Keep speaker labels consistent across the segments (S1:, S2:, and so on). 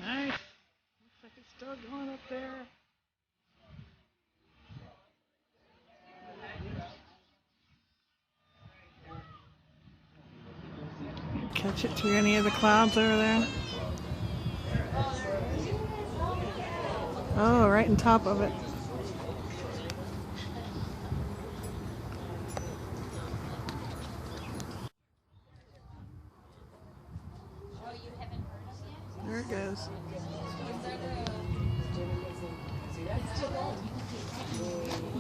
S1: Nice. Looks like it's still going up there. Catch it to any of the clouds over there. Oh, right on top of it. There it goes.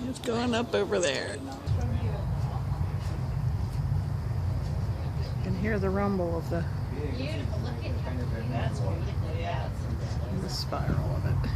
S1: It's going up over there. You can hear the rumble of the spiral of it.